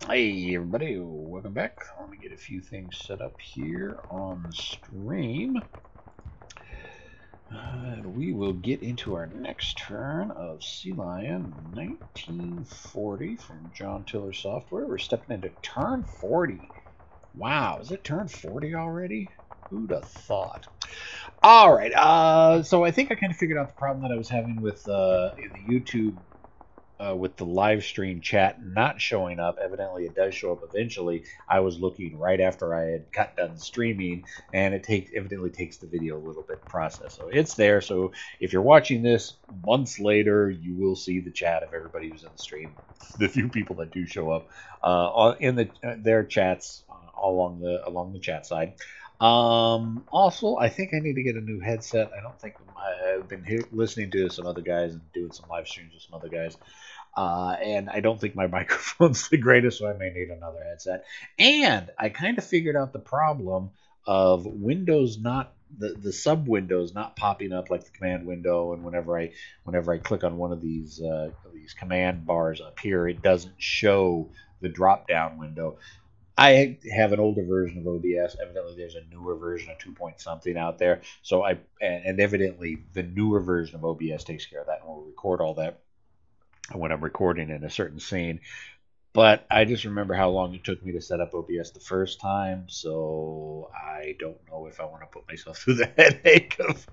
Hey everybody, welcome back. Let me get a few things set up here on the stream. We will get into our next turn of Sealion 1940 from John Tiller Software. We're stepping into turn 40. Wow, is it turn 40 already? Who'd have thought? All right, so I think I kind of figured out the problem that I was having with the YouTube with the live stream chat not showing up. Evidently, it does show up eventually. I was looking right after I had got done streaming, and it evidently takes the video a little bit to process. So it's there. So if you're watching this months later, you will see the chat of everybody who's in the stream. The few people that do show up in their chats along the chat side. Also, I think I need to get a new headset. I don't think I've been listening to some other guys and doing some live streams with some other guys. And I don't think my microphone's the greatest, so I may need another headset. And I kind of figured out the problem of Windows not the sub windows not popping up like the command window, and whenever I click on one of these command bars up here, it doesn't show the drop down window. I have an older version of OBS. Evidently, there's a newer version of 2 point something out there. So and evidently the newer version of OBS takes care of that, and will record all that when I'm recording in a certain scene. But I just remember how long it took me to set up OBS the first time, so I don't know if I want to put myself through the headache of.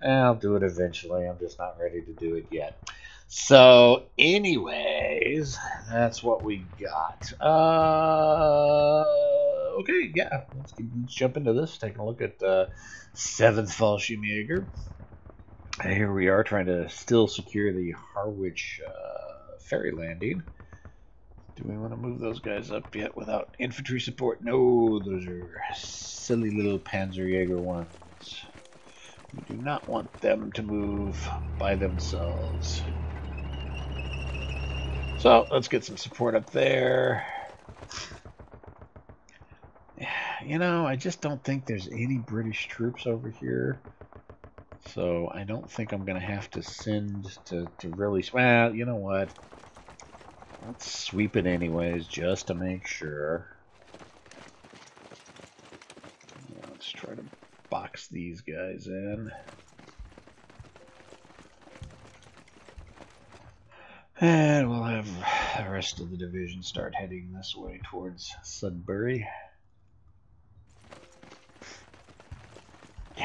I'll do it eventually. I'm just not ready to do it yet. So, anyways, that's what we got. Okay, yeah, let's jump into this. Take a look at 7th Fallschirmjäger. Here we are trying to still secure the Harwich ferry landing. Do we want to move those guys up yet without infantry support? No, those are silly little Panzerjäger ones. We do not want them to move by themselves. So let's get some support up there. You know, I just don't think there's any British troops over here. So I don't think I'm going to have to send to really... Well, you know what? Let's sweep it anyways, just to make sure. Let's try to box these guys in. And we'll have the rest of the division start heading this way towards Sudbury.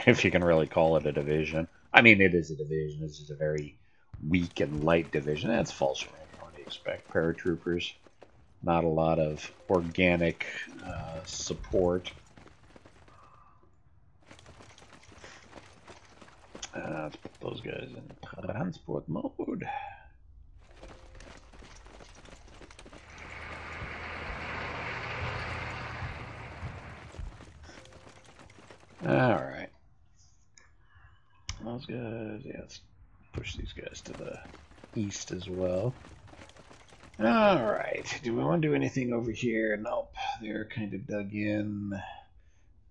If you can really call it a division. I mean, it is a division. This is a very weak and light division. That's false. What do you expect? Paratroopers. Not a lot of organic support. Let's put those guys in transport mode. Alright. Those guys, yeah, let's push these guys to the east as well. Alright, do we want to do anything over here? Nope, they're kind of dug in.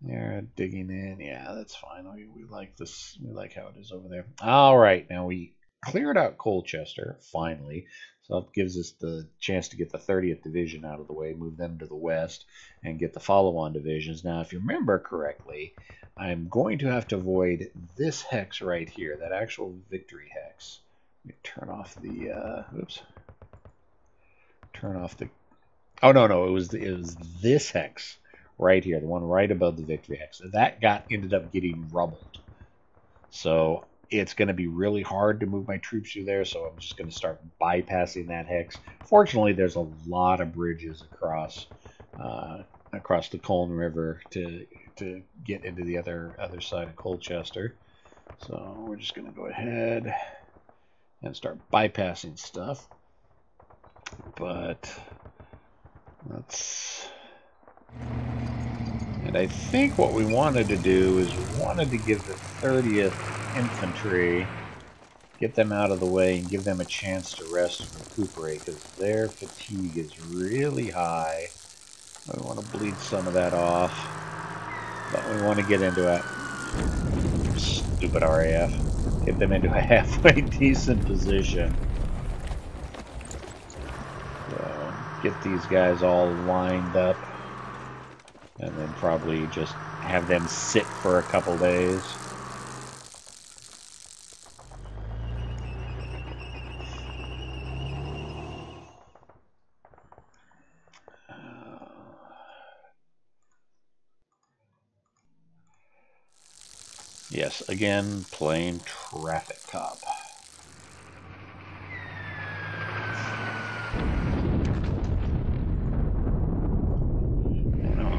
They're digging in. Yeah, that's fine. We like this. We like how it is over there. Alright, now we cleared out Colchester, finally. So that gives us the chance to get the 30th Division out of the way, move them to the west, and get the follow-on divisions. Now, if you remember correctly, I'm going to have to avoid this hex right here, that actual victory hex. Let me turn off the, oops. Turn off the, oh, no, it was this hex right here, the one right above the victory hex. That ended up getting rubbled. So it's going to be really hard to move my troops through there, so I'm just going to start bypassing that hex. Fortunately, there's a lot of bridges across the Colne River to get into the other side of Colchester. So we're just going to go ahead and start bypassing stuff. But let's... And I think what we wanted to do is we wanted to give the 30th Infantry, get them out of the way and give them a chance to rest and recuperate, because their fatigue is really high. We want to bleed some of that off, but we want to get into a stupid RAF, get them into a halfway decent position. So get these guys all lined up, and then probably just have them sit for a couple days. Yes, again, playing traffic cop.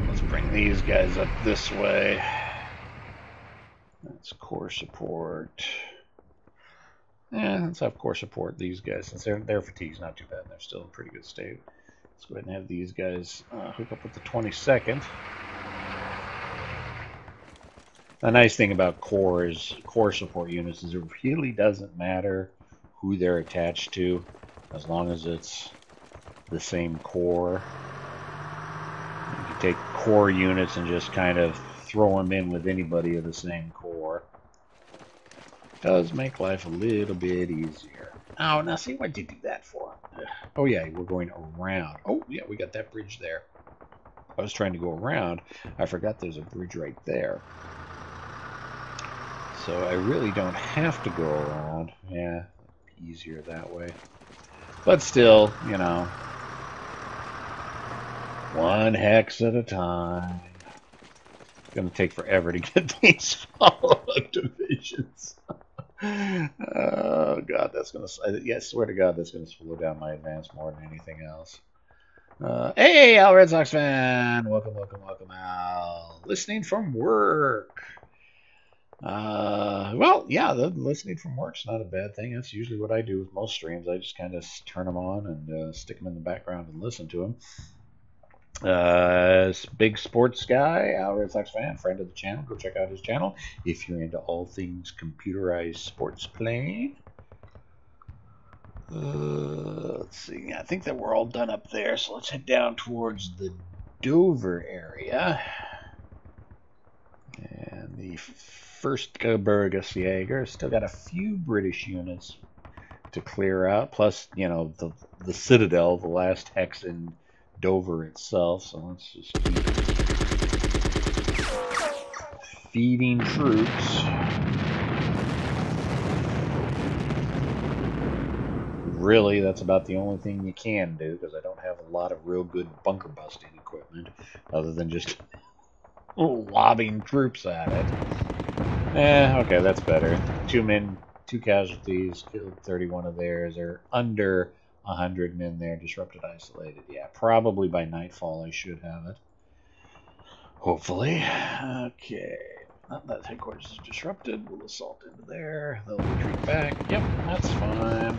Let's bring these guys up this way. That's core support. Yeah, let's have core support these guys, since their fatigue's not too bad and they're still in pretty good state. Let's go ahead and have these guys hook up with the 22nd. The nice thing about core support units is it really doesn't matter who they're attached to, as long as it's the same core. You can take core units and just kind of throw them in with anybody of the same core. Does make life a little bit easier. Oh, now see, what did you do that for? Oh yeah, we're going around. Oh yeah, we got that bridge there. I was trying to go around. I forgot there's a bridge right there. So I really don't have to go around. Yeah, easier that way. But still, you know, one hex at a time. It's going to take forever to get these follow-up divisions. Oh god, that's going to... Yeah, I swear to god, that's going to slow down my advance more than anything else. Hey, Al Red Sox fan! Welcome, welcome, welcome, Al. Listening from work. Well, yeah, the listening from work's not a bad thing. That's usually what I do with most streams. I just kind of turn them on and stick them in the background and listen to them. Big sports guy, Al Red Sox fan, friend of the channel. Go check out his channel if you're into all things computerized sports playing. Let's see. I think that we're all done up there, so let's head down towards the Dover area. And the first Gebirgsjäger still got a few British units to clear out, plus, you know, the Citadel, the last hex in Dover itself. So let's just keep feeding troops. Really, that's about the only thing you can do, because I don't have a lot of real good bunker busting equipment, other than just lobbing troops at it. Okay, that's better. 2 men, 2 casualties, killed 31 of theirs, or under 100 men there, disrupted, isolated. Yeah, probably by nightfall I should have it. Hopefully. Okay. That headquarters is disrupted. We'll assault into there. They'll retreat back. Yep, that's fine.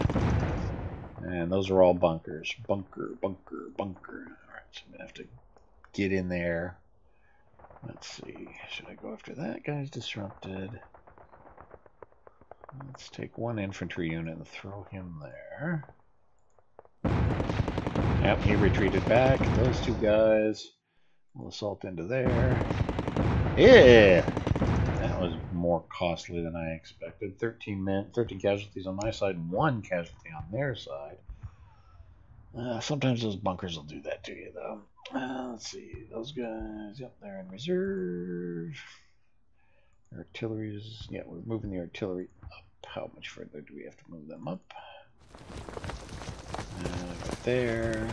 And those are all bunkers. Bunker, bunker, bunker. Alright, so I'm going to have to get in there. Let's see. Should I go after that guy's disrupted? Let's take 1 infantry unit and throw him there. Yep, he retreated back. Those 2 guys will assault into there. Yeah! That was more costly than I expected. 13 casualties on my side, and 1 casualty on their side. Sometimes those bunkers will do that to you, though. Let's see. Those guys, yep, they're in reserve. Artillery's, yeah, we're moving the artillery up. How much further do we have to move them up? Right there.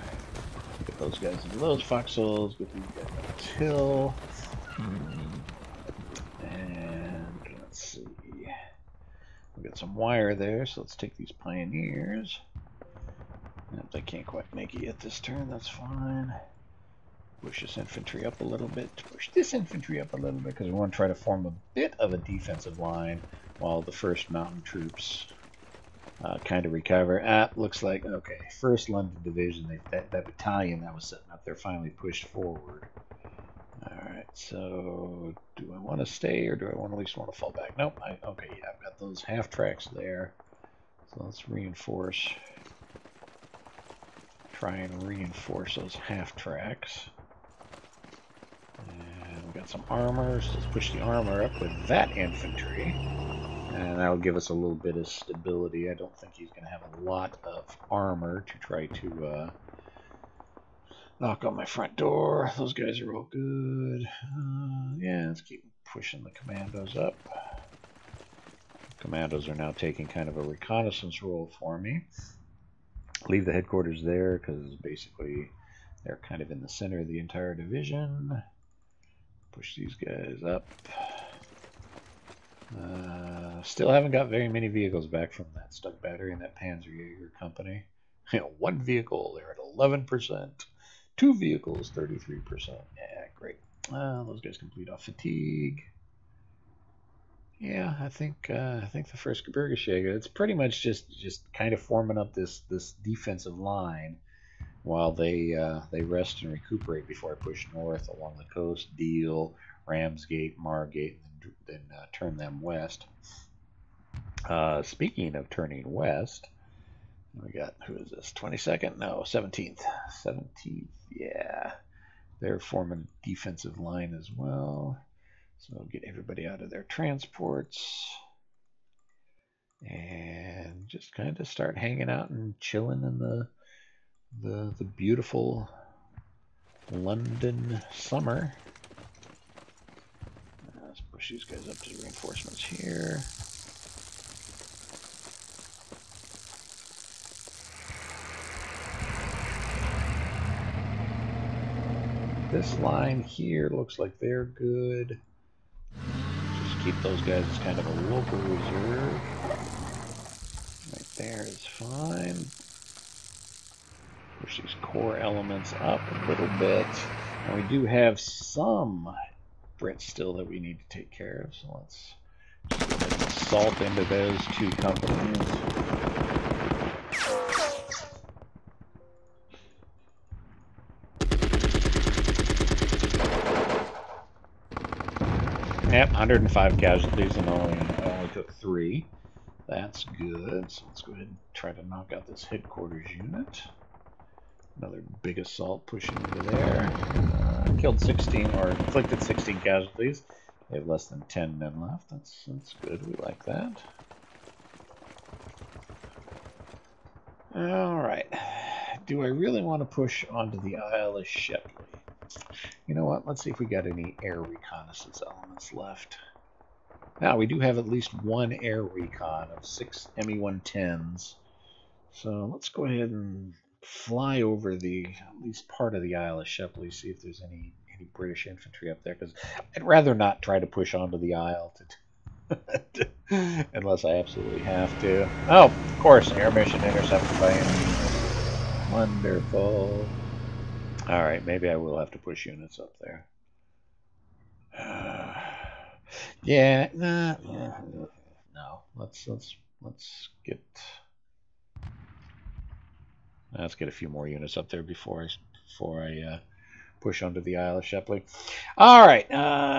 Get those guys into those foxholes. Get these guys on this hill. And let's see. We've got some wire there, so let's take these pioneers. If they can't quite make it yet this turn, that's fine. Push this infantry up a little bit. Push this infantry up a little bit, because we want to try to form a bit of a defensive line while the first mountain troops kind of recover. Looks like, okay, 1st London Division, that battalion that was sitting up there finally pushed forward. Alright, so do I want to stay, or do I want at least want to fall back? Nope, okay, yeah, I've got those half tracks there. So let's reinforce. Try and reinforce those half tracks. And we've got some armor, so let's push the armor up with that infantry. And that'll give us a little bit of stability. I don't think he's going to have a lot of armor to try to Knock on my front door. Those guys are all good. Yeah, let's keep pushing the commandos up. Commandos are now taking kind of a reconnaissance role for me. Leave the headquarters there because basically they're kind of in the center of the entire division. Push these guys up. Still haven't got very many vehicles back from that stuck battery and that Panzerjäger company. One vehicle, they're at 11%. Two vehicles, 33%. Yeah, great. Those guys complete off fatigue. Yeah, I think the first Gebirgsjäger, it's pretty much just kind of forming up this defensive line while they rest and recuperate before I push north along the coast, Deal, Ramsgate, Margate, and then turn them west. Speaking of turning west, we got, who is this? 22nd? No, 17th. 17th, yeah. They're forming a defensive line as well. So get everybody out of their transports and just kind of start hanging out and chilling in the beautiful London summer. Let's push these guys up to the reinforcements here. This line here looks like they're good. Just keep those guys as kind of a local reserve. Right there is fine. Push these core elements up a little bit. And we do have some Brits still that we need to take care of. So let's just go ahead and assault into those two companies. Yep, 105 casualties and only took 3. That's good. So let's go ahead and try to knock out this headquarters unit. Another big assault pushing into there. Killed 16 or inflicted 16 casualties. They have less than 10 men left. That's good. We like that. All right. Do I really want to push onto the Isle of Shepley? You know what? Let's see if we got any air reconnaissance elements left. Now, we do have at least one air recon of 6 ME-110s. So let's go ahead and fly over at least part of the Isle of Shepley, see if there's any British infantry up there, because I'd rather not try to push onto the Isle unless I absolutely have to. Oh, of course, air mission intercepted by enemies. Wonderful. All right, maybe I will have to push units up there. Yeah, no. Let's get a few more units up there before I push onto the Isle of Shepley. All right,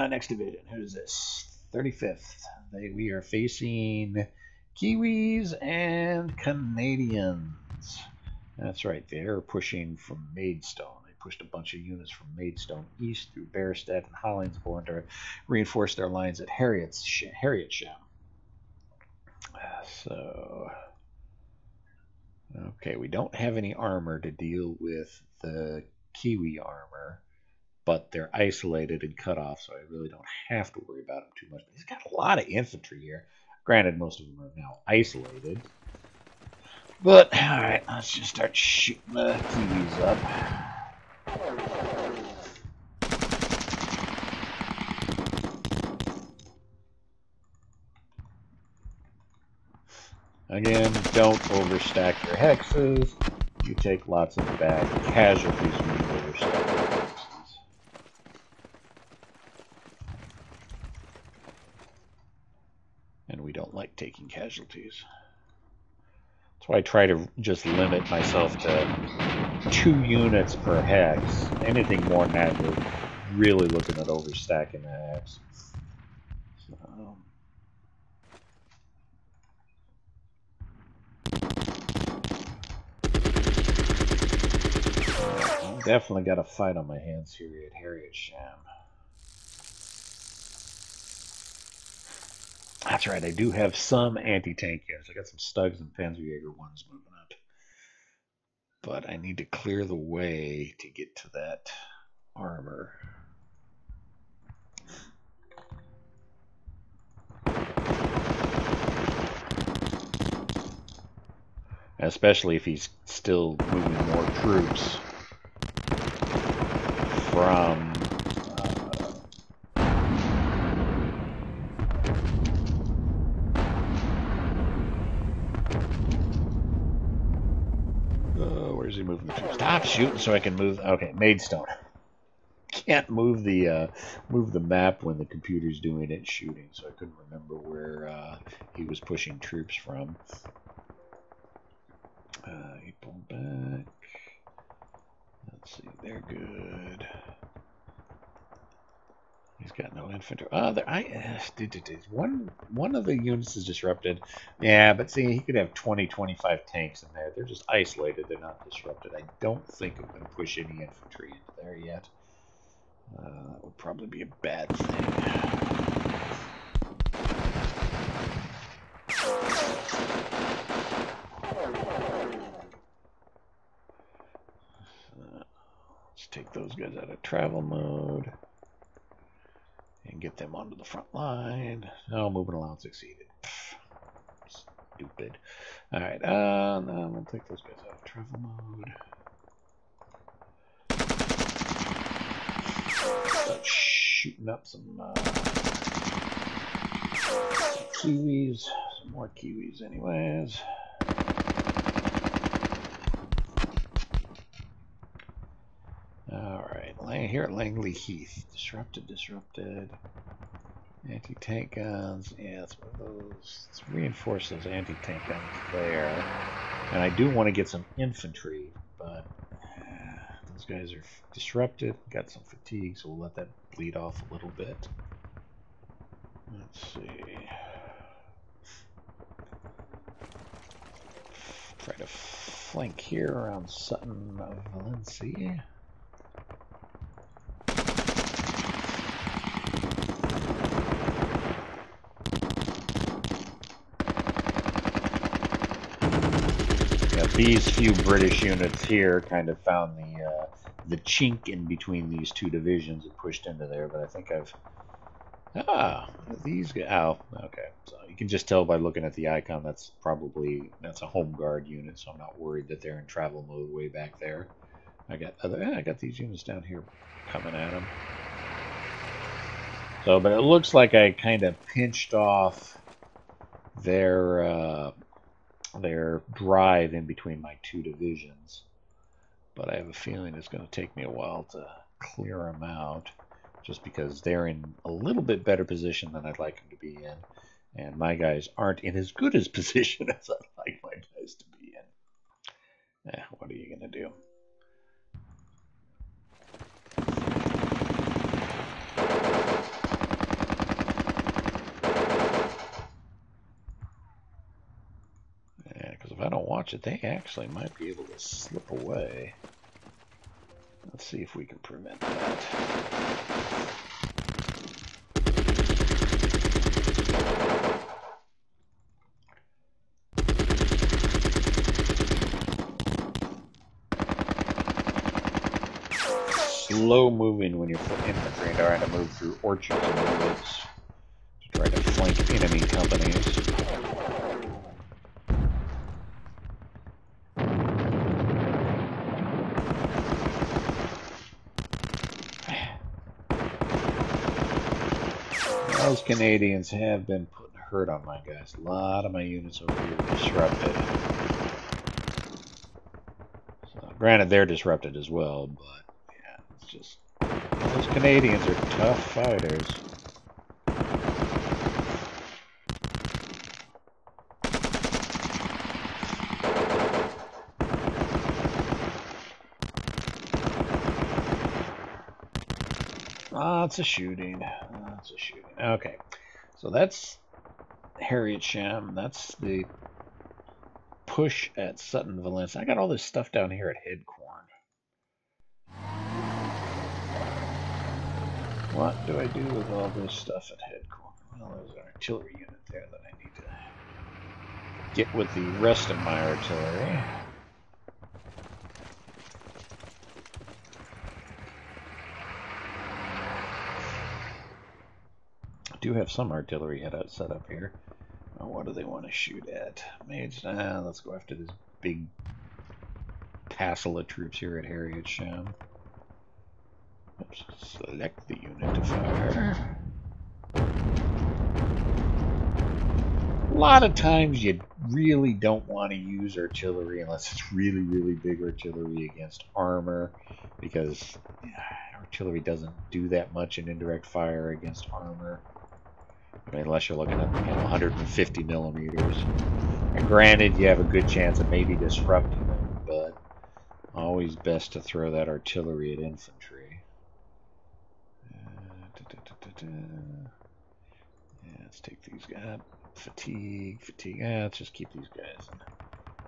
next division. Who's this? 35th. We are facing Kiwis and Canadians. That's right. They're pushing from Maidstone. They pushed a bunch of units from Maidstone east through Berestadt and Hollingsborn to reinforce their lines at Harrietsham. So, okay, we don't have any armor to deal with the Kiwi armor, but they're isolated and cut off, so I really don't have to worry about them too much. But he's got a lot of infantry here. Granted, most of them are now isolated. But, alright, let's just start shooting the Kiwis up. Again, don't overstack your hexes. You take lots of bad casualties when you overstack your hexes. And we don't like taking casualties. That's why I try to just limit myself to 2 units per hex. Anything more than that, we're really looking at overstacking the hex. So, definitely got a fight on my hands here at Harrietsham. That's right, I do have some anti-tank units. I got some Stugs and Panzerjäger 1s moving up. But I need to clear the way to get to that armor. Especially if he's still moving more troops from where's he moving the troops? Stop shooting so I can move. Okay, Maidstone. Can't move the map when the computer's doing it shooting, so I couldn't remember where he was pushing troops from. He pulled back. Let's see, they're good. He's got no infantry. Oh, one of the units is disrupted. Yeah, but see, he could have 20, 25 tanks in there. They're just isolated. They're not disrupted. I don't think I'm going to push any infantry into there yet. That would probably be a bad thing. Let's take those guys out of travel mode and get them onto the front line. No, movement allowance exceeded. Stupid. Alright, now I'm going to take those guys out of travel mode. Start shooting up some Kiwis. Some more Kiwis anyways. Alright, here at Langley Heath. Disrupted. Anti-tank guns. Yeah, that's one of those. Let's reinforce those anti-tank guns there. And I do want to get some infantry, but those guys are disrupted. Got some fatigue, so we'll let that bleed off a little bit. Let's see. Try to flank here around Sutton of Valencia. These few British units here kind of found the chink in between these two divisions and pushed into there, but I think I've... these guys... Oh, okay. So you can just tell by looking at the icon that's a home guard unit, so I'm not worried that they're in travel mode way back there. I got these units down here coming at them. So, but it looks like I kind of pinched off their drive in between my two divisions, but I have a feeling it's going to take me a while to clear them out, just because they're in a little bit better position than I'd like them to be in, and my guys aren't in as good a position as I'd like my guys to be in. What are you going to do? If I don't watch it, they actually might be able to slip away. Let's see if we can prevent that. Slow moving when you're infantry and trying to move through orchards and woods to try to flank enemy companies. Those Canadians have been putting hurt on my guys. A lot of my units over here are disrupted. So, granted, they're disrupted as well, but yeah, it's just... Those Canadians are tough fighters. Lots of shooting. Lots of shooting. Okay, so that's Harriet Sham. That's the push at Sutton Valence. I got all this stuff down here at Headcorn. What do I do with all this stuff at Headcorn? Well, there's an artillery unit there that I need to get with the rest of my artillery. do have some artillery set up here. What do they want to shoot at? Let's go after this big tassel of troops here at Harriet Sham. Oops. Select the unit to fire. A lot of times you really don't want to use artillery unless it's really, really big artillery against armor, because artillery doesn't do that much in indirect fire against armor. I mean, unless you're looking at 150 millimeters. And granted, you have a good chance of maybe disrupting them, but always best to throw that artillery at infantry. Yeah, let's take these guys. Fatigue. Yeah, let's just keep these guys and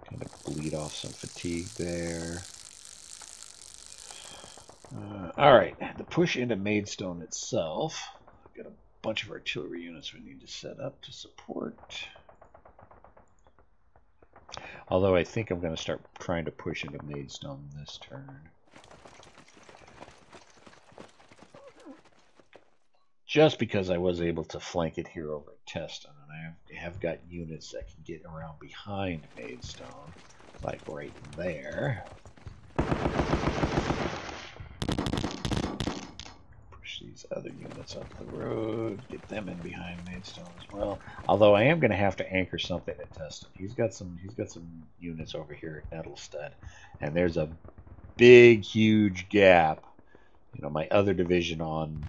kind of bleed off some fatigue there. Alright, the push into Maidstone itself. I've got a bunch of artillery units we need to set up to support. Although I think I'm going to start trying to push into Maidstone this turn. Just because I was able to flank it here over at Teston, and I have got units that can get around behind Maidstone, like right there. Push these other units up the road, get them in behind Maidstone as well. Although I am going to have to anchor something at Teston. He's got some units over here at Nettlestead, and there's a big, huge gap. You know, my other division on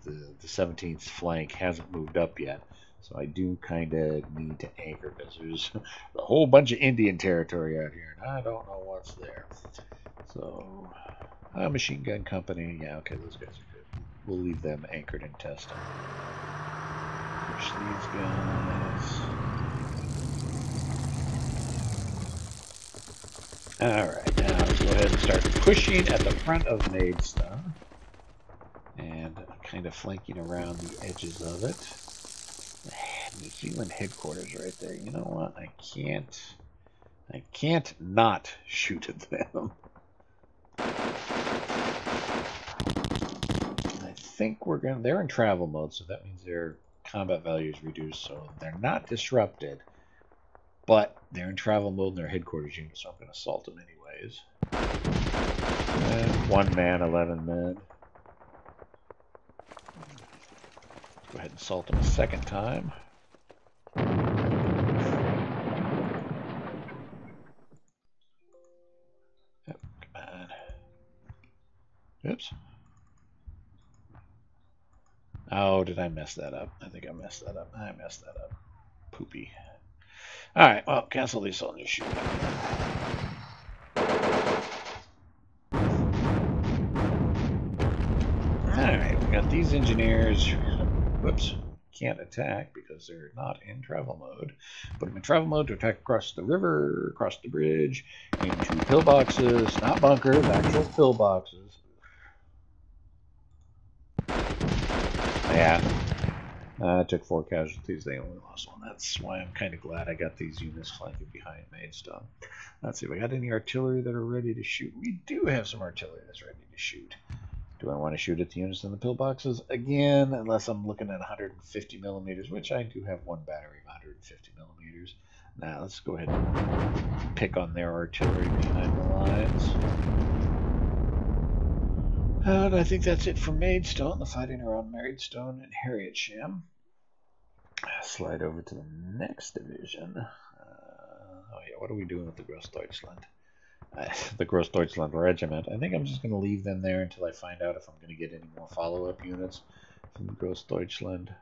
the 17th flank hasn't moved up yet, so I do kind of need to anchor, because there's a whole bunch of Indian territory out here, and I don't know what's there. So, machine gun company, yeah, okay, those guys are good. We'll leave them anchored in Teston. Push these guys. Alright, now let's go ahead and start pushing at the front of Maidstone. And kind of flanking around the edges of it. New Zealand headquarters right there. You know what? I can't not shoot at them. I think they're in travel mode, so that means their combat value is reduced, so they're not disrupted. But they're in travel mode in their headquarters unit, so I'm going to assault them anyways. And 1 man, 11 men. Go ahead and assault them a second time. Yep, come on. Oops. Oh, did I mess that up? I think I messed that up. I messed that up. Poopy. Alright, well, cancel the assault and just shoot Alright, we got these engineers. Whoops, can't attack because they're not in travel mode. Put them in travel mode to attack across the river, across the bridge, into pillboxes, not bunkers, actual pillboxes. Yeah, I took 4 casualties, they only lost 1. That's why I'm kind of glad I got these units flanking behind Maidstone. Let's see, we got any artillery that are ready to shoot? We do have some artillery that's ready to shoot. Do I want to shoot at the units in the pillboxes? Again, unless I'm looking at 150 millimeters, which I do have 1 battery of 150 millimeters. Now, let's go ahead and pick on their artillery behind the lines. And I think that's it for Maidstone, the fighting around Maidstone and Harriet Sham. Slide over to the next division. Oh yeah, what are we doing with the Grossdeutschland? The Grossdeutschland Regiment. I think I'm just going to leave them there until I find out if I'm going to get any more follow-up units from Grossdeutschland.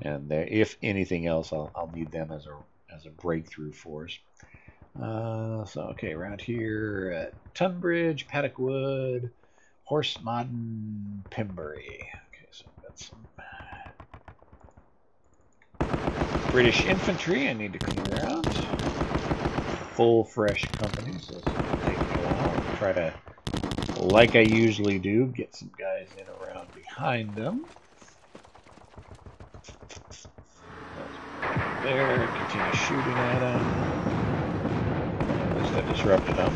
And there, if anything else, I'll need them as a breakthrough force. So okay, around here at Tunbridge, Paddockwood, Horsemodden, Pembury. Okay, so I've got some British infantry I need to clear out. Full fresh company, so it's going to take me a while. I'll try to, like I usually do, get some guys in around behind them. There, continue shooting at them. At least I disrupted them.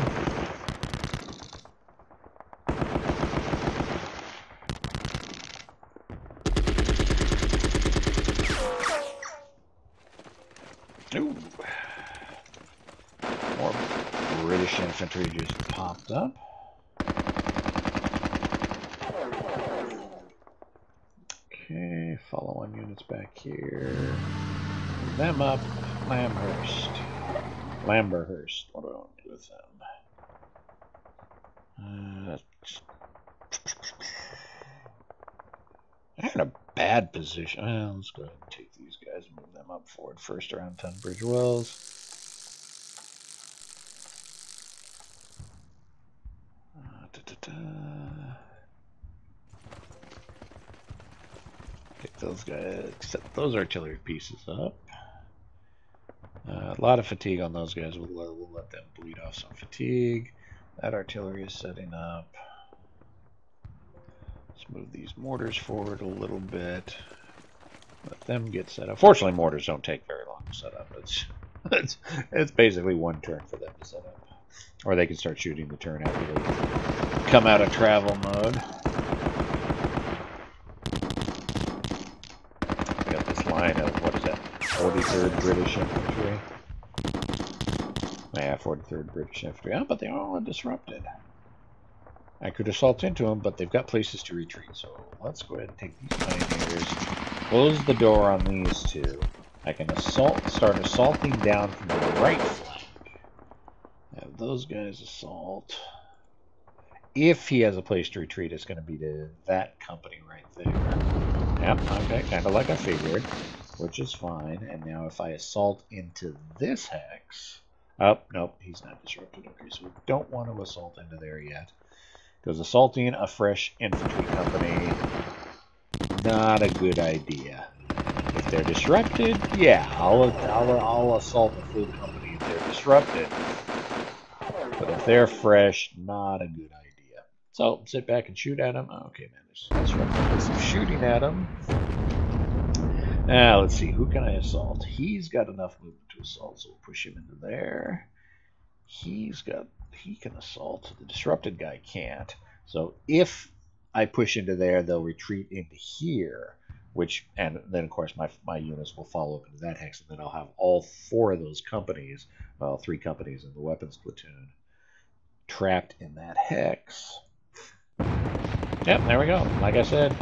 British infantry just popped up. Okay, follow-on units back here. Move them up. Lamberhurst. What do I want to do with them? They're in a bad position. Well, let's go ahead and take these guys and move them up forward first around Tunbridge Wells. Pick those guys, set those artillery pieces up. A lot of fatigue on those guys. We'll let them bleed off some fatigue. That artillery is setting up. Let's move these mortars forward a little bit. Let them get set up. Fortunately, mortars don't take very long to set up. It's basically one turn for them to set up. Or they can start shooting the turn after they come out of travel mode. We got this line of, what is that, 43rd British Infantry? Yeah, 43rd British Infantry. Oh, but they're all disrupted. I could assault into them, but they've got places to retreat. So let's go ahead and take these pioneers, close the door on these two. I can start assaulting down from the right flank. Have those guys assault. If he has a place to retreat, it's going to be to that company right there. Yep, okay, kind of like I figured, which is fine. And now if I assault into this hex... Oh, nope, he's not disrupted. Okay, so we don't want to assault into there yet. Because assaulting a fresh infantry company, not a good idea. If they're disrupted, yeah, I'll assault the food company if they're disrupted. But if they're fresh, not a good idea. So sit back and shoot at them. Okay, man, there's disrupted. Some shooting at them. Now let's see, who can I assault? He's got enough movement to assault, so we'll push him into there. He can assault. The disrupted guy can't. So if I push into there, they'll retreat into here, and then of course my units will follow up into that hex, and then I'll have all four of those companies, well, 3 companies in the weapons platoon, trapped in that hex. Yep, there we go. Like I said,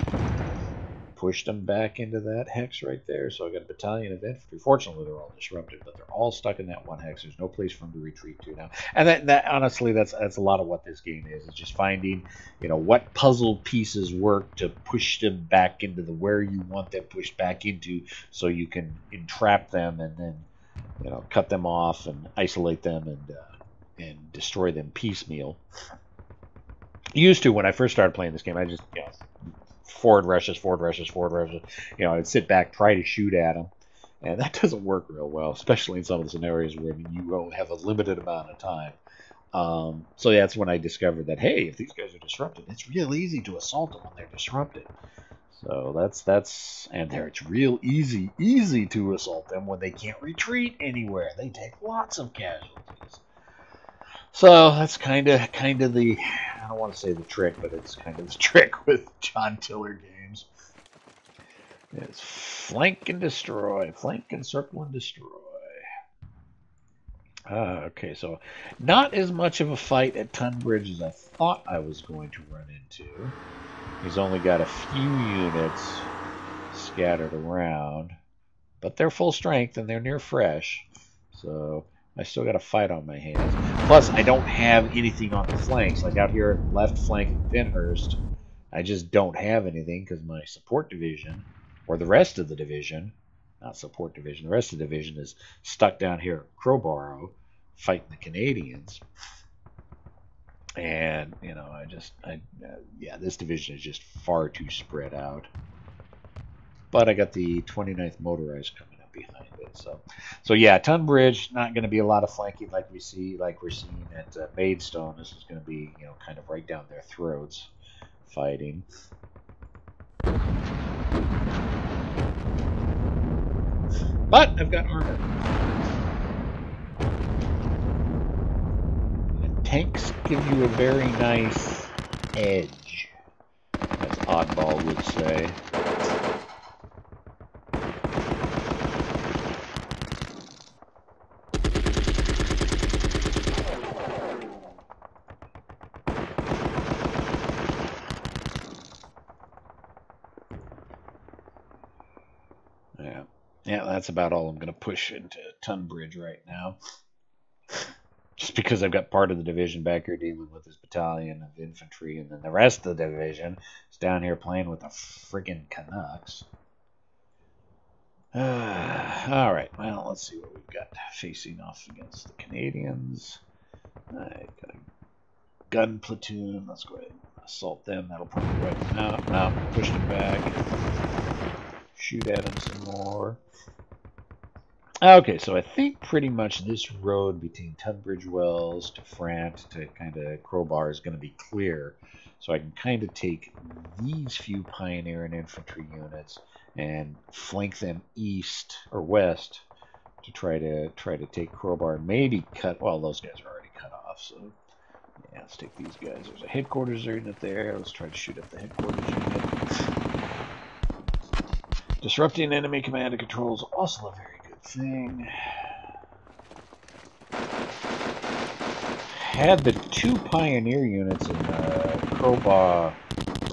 pushed them back into that hex right there. So I got a battalion of infantry. Fortunately, they're all disrupted, but they're all stuck in that one hex. There's no place for them to retreat to now. And that honestly, that's a lot of what this game is. It's just finding, what puzzle pieces work to push them back into where you want them pushed back into, so you can entrap them and then, cut them off and isolate them and destroy them piecemeal. Used to, when I first started playing this game, I just, forward rushes. I'd sit back, try to shoot at them, and that doesn't work real well, especially in some of the scenarios where you have a limited amount of time. So that's when I discovered that, hey, if these guys are disrupted, it's real easy to assault them when they're disrupted. So it's real easy to assault them when they can't retreat anywhere. They take lots of casualties. So that's kind of the, I don't want to say the trick, but it's kind of the trick with John Tiller games. It's flank and destroy, flank and circle and destroy. Okay, so not as much of a fight at Tunbridge as I thought I was going to run into. He's only got a few units scattered around, but they're full strength and they're near fresh, so I still got a fight on my hands. Plus, I don't have anything on the flanks. Like out here, left flank of Penhurst, I just don't have anything because my support division, or the rest of the division, not support division, the rest of the division is stuck down here at Crowborough fighting the Canadians. And, this division is just far too spread out. But I got the 29th Motorized coming up behind it. So yeah, Tunbridge, not going to be a lot of flanking like we're seeing at Maidstone. This is going to be, kind of right down their throats fighting. But I've got armor. And tanks give you a very nice edge, as Oddball would say. Yeah, that's about all I'm going to push into Tunbridge right now. Just because I've got part of the division back here dealing with this battalion of infantry, and then the rest of the division is down here playing with the friggin' Canucks. Alright, well, let's see what we've got facing off against the Canadians. I've got a gun platoon. Let's go ahead and assault them. That'll probably wipe them out. No, push them back. Shoot at them some more. Okay, so I think pretty much this road between Tunbridge Wells to Frant to kind of Crowbar is going to be clear. So I can kind of take these few Pioneer and Infantry units and flank them east or west to try to take Crowbar. Maybe cut. Well, those guys are already cut off. So yeah, let's take these guys. There's a headquarters unit there. Let's try to shoot up the headquarters unit. Disrupting enemy command and control is also a very good thing. Had the two Pioneer units in Crowbar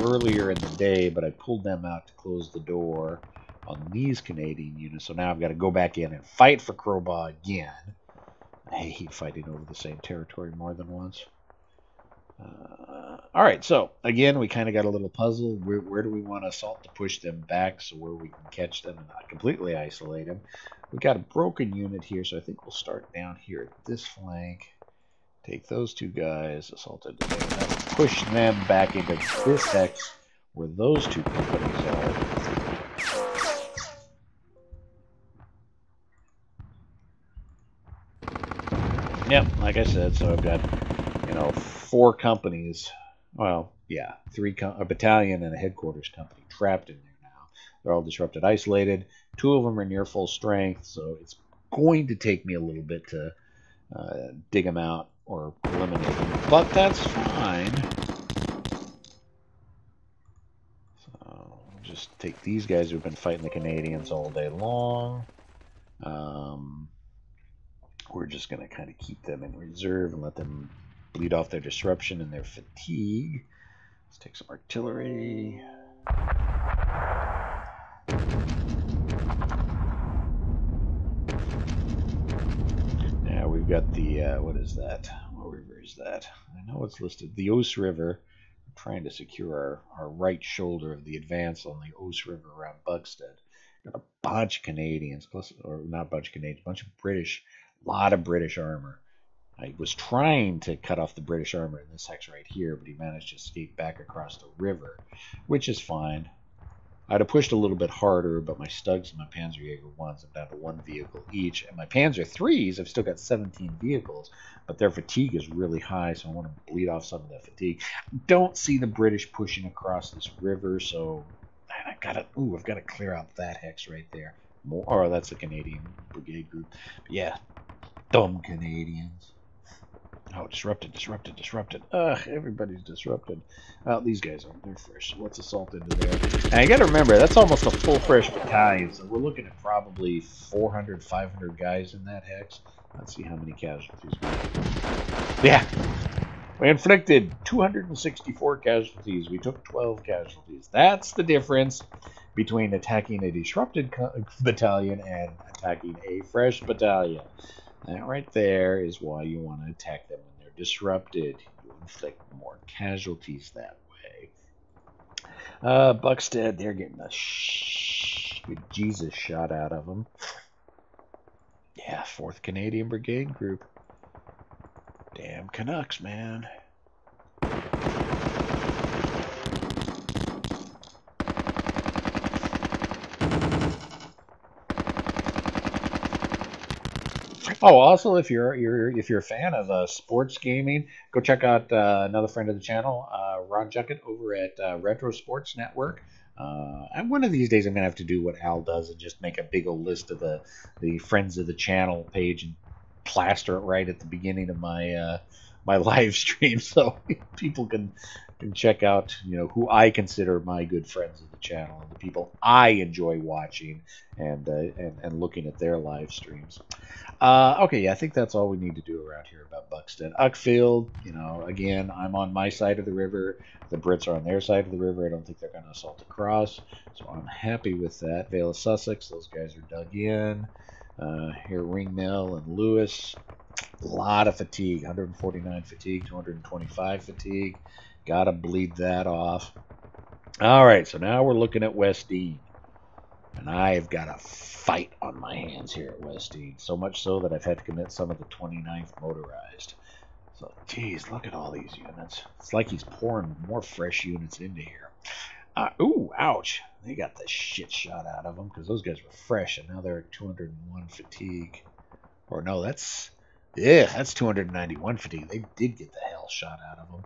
earlier in the day, but I pulled them out to close the door on these Canadian units. So now I've got to go back in and fight for Crowbar again. I hate fighting over the same territory more than once. All right, so again, we kind of got a little puzzle. Where do we want to assault to push them back so where we can catch them and not completely isolate them? We got a broken unit here, so I think we'll start down here at this flank. Take those two guys, assault into there, and that'll push them back into this hex where those two companies are. Yep, like I said, so I've got, 4 companies. Well, yeah, a battalion and a headquarters company trapped in there now. They're all disrupted, isolated. 2 of them are near full strength, so it's going to take me a little bit to dig them out or eliminate them, but that's fine. So I'll just take these guys who've been fighting the Canadians all day long. We're just going to kind of keep them in reserve and let them bleed off their disruption and their fatigue. Let's take some artillery. Now we've got the, what is that? What river is that? I know it's listed. The Ouse River. I'm trying to secure our right shoulder of the advance on the Ouse River around Buxted. Got a bunch of Canadians, plus, or not a bunch of Canadians, a bunch of British, a lot of British armor. I was trying to cut off the British armor in this hex right here, but he managed to escape back across the river, which is fine. I'd have pushed a little bit harder, but my Stugs and my Panzerjäger 1s, I'm down to 1 vehicle each. And my Panzer 3s, I've still got 17 vehicles, but their fatigue is really high, so I want to bleed off some of that fatigue. Don't see the British pushing across this river, so I've got to clear out that hex right there. Oh, that's a Canadian brigade group. But yeah, dumb Canadians. Oh, disrupted. Ugh, everybody's disrupted. Well, these guys aren't. They're fresh. So let's assault into there. And you got to remember, that's almost a full fresh battalion, so we're looking at probably 400, 500 guys in that hex. Let's see how many casualties we have. Yeah. We inflicted 264 casualties. We took 12 casualties. That's the difference between attacking a disrupted battalion and attacking a fresh battalion. That right there is why you want to attack them when they're disrupted. You inflict more casualties that way. Buxted, they're getting a good Jesus shot out of them. Yeah, 4th Canadian Brigade Group. Damn Canucks, man. Oh, also, if you're a fan of sports gaming, go check out another friend of the channel, Ron Juckett, over at Retro Sports Network. And one of these days, I'm gonna have to do what Al does and just make a big old list of the friends of the channel page and plaster it right at the beginning of my my live stream, so people can and check out, who I consider my good friends of the channel and the people I enjoy watching and looking at their live streams. Okay, yeah, I think that's all we need to do around here about Buxton. Uckfield, again, I'm on my side of the river. The Brits are on their side of the river. I don't think they're going to assault across, so I'm happy with that. Vale of Sussex, those guys are dug in. Here, Ringmill and Lewis, a lot of fatigue, 149 fatigue, 225 fatigue. Got to bleed that off. All right, so now we're looking at Westdean. And I've got a fight on my hands here at Westdean. So much so that I've had to commit some of the 29th motorized. So, geez, look at all these units. It's like he's pouring more fresh units into here. Ooh, ouch. They got the shit shot out of them because those guys were fresh, and now they're at 201 fatigue. Or no, that's 291 fatigue. They did get the hell shot out of them.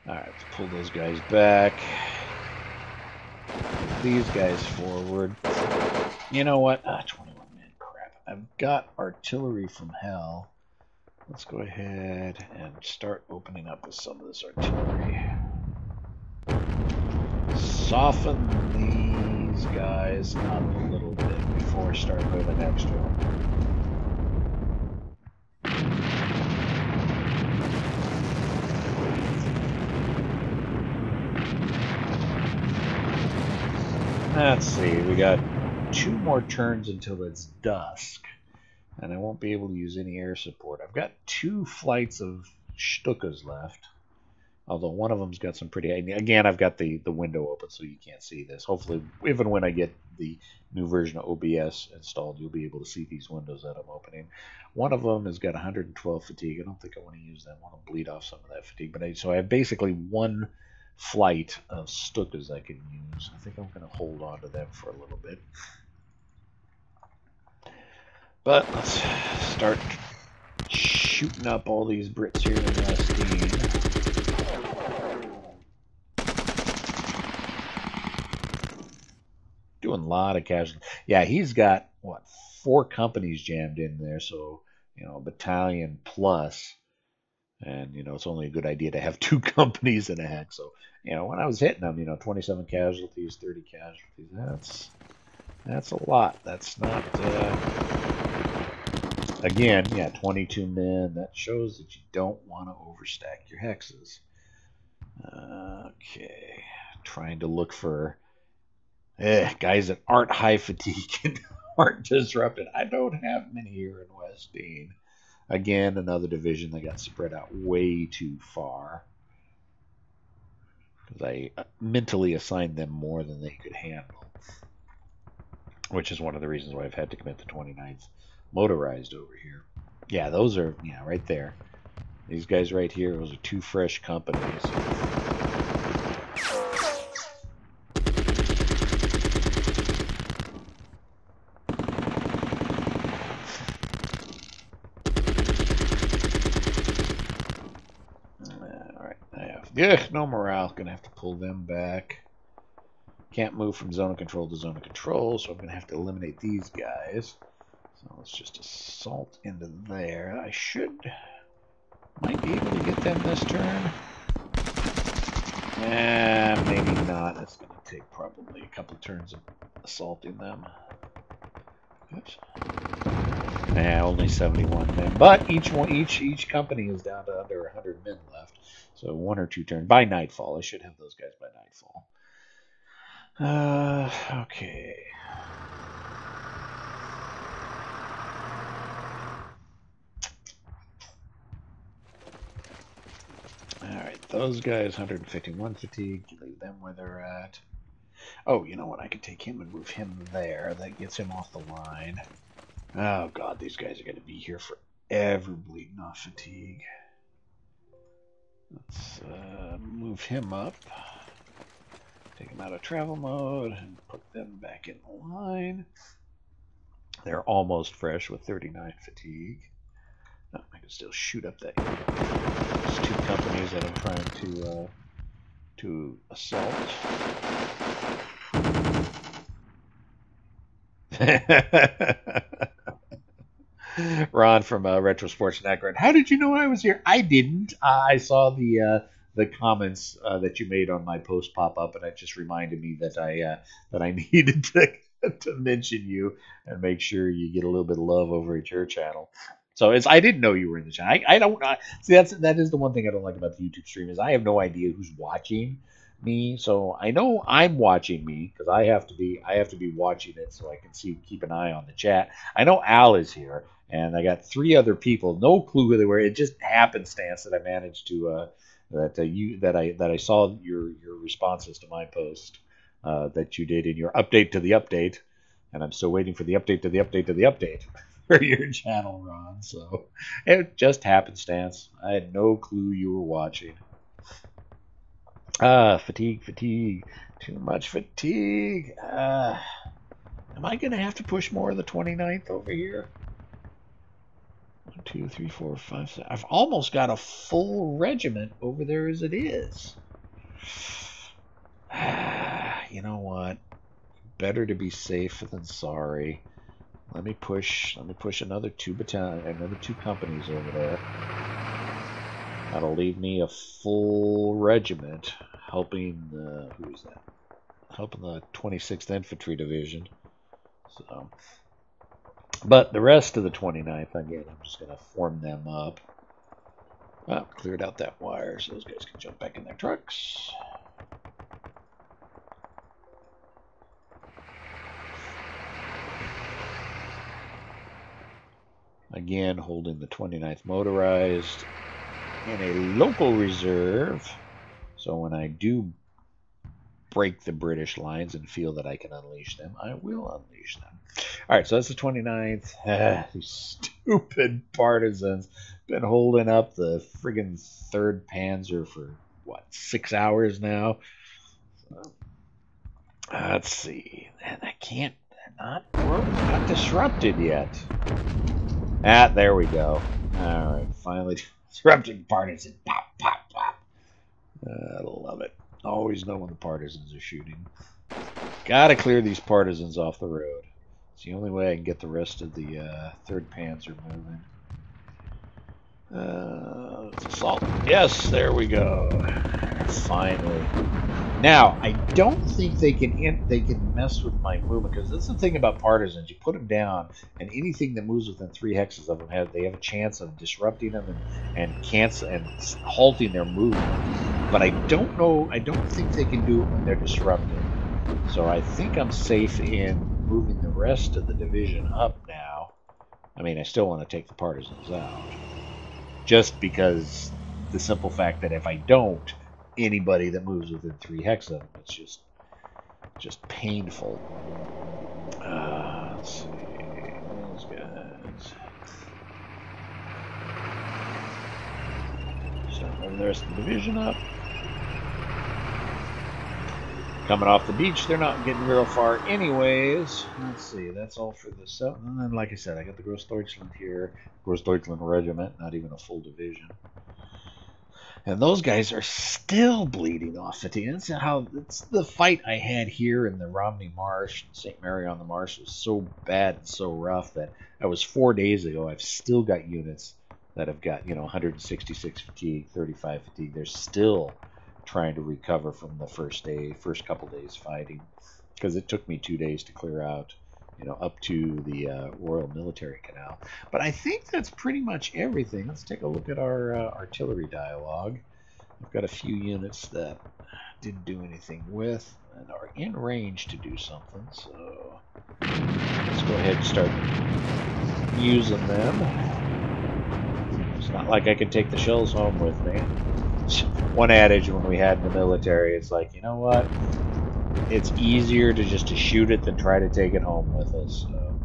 All right, let's pull those guys back. These guys forward. You know what? 21 men. Crap. I've got artillery from hell. Let's go ahead and start opening up with some of this artillery. Soften these guys up a little bit before I start moving extra. Let's see, we got 2 more turns until it's dusk, and I won't be able to use any air support. I've got 2 flights of Stukas left, although one of them's got some pretty... Again, I've got the window open so you can't see this. Hopefully, even when I get the new version of OBS installed, you'll be able to see these windows that I'm opening. One of them has got 112 fatigue. I don't think I want to use that. I want to bleed off some of that fatigue. So I have basically 1 flight of Stukas I can use. I think I'm going to hold on to them for a little bit. But let's start shooting up all these Brits here in Westdean. Doing a lot of casualties. Yeah, he's got, what, 4 companies jammed in there, so, a battalion plus. And, it's only a good idea to have 2 companies in a hex. So, when I was hitting them, 27 casualties, 30 casualties, that's a lot. That's not, again, yeah, 22 men. That shows that you don't want to overstack your hexes. Okay, trying to look for guys that aren't high fatigue and aren't disrupted. I don't have many here in Westdean. Again, another division that got spread out way too far. Because I mentally assigned them more than they could handle. Which is one of the reasons why I've had to commit the 29th motorized over here. Yeah, those are, right there. These guys right here, those are 2 fresh companies. No morale. Gonna have to pull them back. Can't move from zone of control to zone of control, so I'm gonna have to eliminate these guys. So let's just assault into there. Might be able to get them this turn. Maybe not. It's gonna take probably a couple turns of assaulting them. Oops. Only 71 men. But each company is down to under 100 men left. So 1 or 2 turns. By nightfall. I should have those guys by nightfall. Okay. Alright, those guys, 151 fatigue. Leave them where they're at. Oh, you know what? I could take him and move him there. That gets him off the line. Oh, God, these guys are going to be here forever bleeding off fatigue. Let's move him up. Take him out of travel mode and put them back in the line. They're almost fresh with 39 fatigue. Oh, I can still shoot up that. There's 2 companies that I'm trying to assault. Ron from Retro Sports Network. How did you know I was here? I didn't. I saw the the comments that you made on my post pop up, and it just reminded me that I needed to mention you and make sure you get a little bit of love over at your channel. So I didn't know you were in the channel. I don't see that is the one thing I don't like about the YouTube stream is I have no idea who's watching me. So I know I'm watching me because I have to be watching it so I can keep an eye on the chat. I know Al is here, and I got 3 other people. No clue who they were. It just happenstance that I managed to that I saw your responses to my post that you did in your update to the update, and I'm still waiting for the update to the update to the update for your channel, Ron. So it just happenstance. I had no clue you were watching. Fatigue. Too much fatigue. Am I going to have to push more of the 29th over here? 1, 2, 3, 4, 5, 6. I've almost got a full regiment over there as it is. You know what? Better to be safe than sorry. Let me push another 2 companies over there. That'll leave me a full regiment helping who is that? Helping the 26th Infantry Division. So, but the rest of the 29th, again, I'm just going to form them up. Oh, cleared out that wire so those guys can jump back in their trucks. Again, holding the 29th Motorized in a local reserve. So when I do break the British lines and feel that I can unleash them, I will unleash them. All right, so that's the 29th. These stupid partisans been holding up the friggin' 3rd Panzer for, what, 6 hours now? So, let's see. And I can't, not disrupted yet. There we go. All right, finally disrupting partisans. Pop, pop, pop. I love it. Always know when the partisans are shooting. Gotta clear these partisans off the road. It's the only way I can get the rest of the 3rd Panzer moving. Let's assault. Yes, there we go. Finally. Now, I don't think they can mess with my movement, because that's the thing about partisans. You put them down, and anything that moves within 3 hexes of them they have a chance of disrupting them and halting their movement. But I don't know. I don't think they can do it when they're disrupted. So I think I'm safe in moving the rest of the division up now. I mean, I still want to take the partisans out, just because the simple fact that if I don't, anybody that moves within 3 hex of them, it's just painful. Let's see, those guys. So move the rest of the division up. Coming off the beach, they're not getting real far anyways. Let's see, that's all for the south. And then, like I said, I got the Großdeutschland here. Großdeutschland Regiment, not even a full division. And those guys are still bleeding off fatigue. That's how it's the fight I had here in the Romney Marsh, St. Mary on the Marsh, was so bad and so rough that I was 4 days ago. I've still got units that have got 166 fatigue, 35 fatigue. They're still trying to recover from the first couple days fighting, because it took me 2 days to clear out, up to the Royal Military Canal. But I think that's pretty much everything. Let's take a look at our artillery dialogue. We've got a few units that didn't do anything with and are in range to do something, so let's go ahead and start using them. It's not like I can take the shells home with me. One adage when we had in the military, it's like, you know what? It's easier to just shoot it than try to take it home with us. So.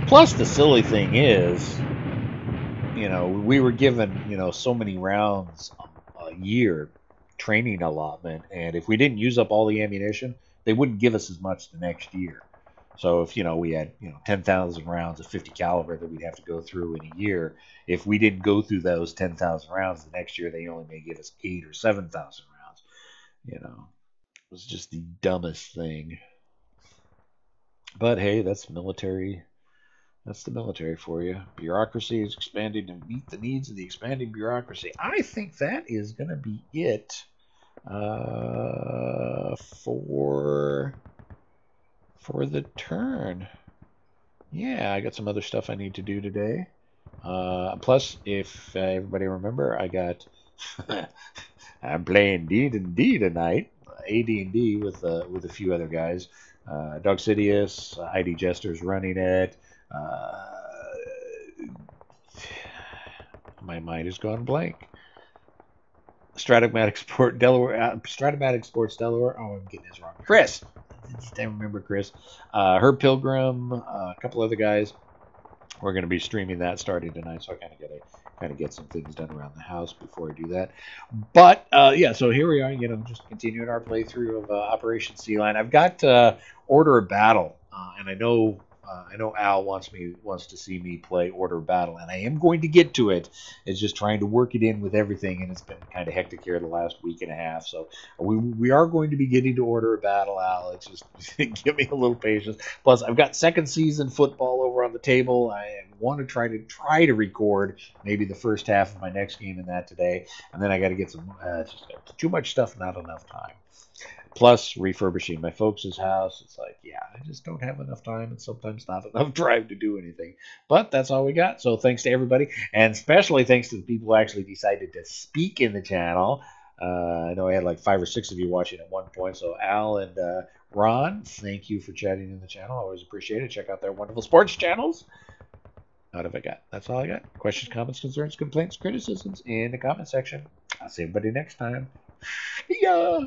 Plus, the silly thing is, we were given, so many rounds a year training allotment, and if we didn't use up all the ammunition, they wouldn't give us as much the next year. So if, we had, 10,000 rounds of 50 caliber that we'd have to go through in a year, if we didn't go through those 10,000 rounds the next year, they only may give us 8,000 or 7,000 rounds. It was just the dumbest thing. But hey, that's military That's the military for you. Bureaucracy is expanding to meet the needs of the expanding bureaucracy. I think that is going to be it for the turn. Yeah, I got some other stuff I need to do today. Plus, if everybody remember, I got I'm playing D&D tonight, AD&D with a few other guys. Doug Sidious, Heidi Jester's running it. My mind has gone blank. Stratomatic Sports Delaware. Oh, I'm getting this wrong. Chris. I remember Chris. Herb Pilgrim, a couple other guys. We're going to be streaming that starting tonight, so I kind of get some things done around the house before I do that. But yeah, so here we are, just continuing our playthrough of Operation Sealion. I've got Order of Battle, and I know Al wants to see me play Order of Battle, and I am going to get to it. It's just trying to work it in with everything, and it's been kind of hectic here the last week and a half. So we are going to be getting to Order of Battle, Al. It's just give me a little patience. Plus, I've got second season football over on the table. I want to try to record maybe the first half of my next game in that today, and then I got to get some just too much stuff, not enough time. Plus refurbishing my folks' house. It's like, yeah, I just don't have enough time and sometimes not enough drive to do anything. But that's all we got. So thanks to everybody, and especially thanks to the people who actually decided to speak in the channel. I know I had like 5 or 6 of you watching at one point. So Al and Ron, thank you for chatting in the channel. I always appreciate it. Check out their wonderful sports channels. What have I got? That's all I got. Questions, comments, concerns, complaints, criticisms in the comment section. I'll see everybody next time. See ya!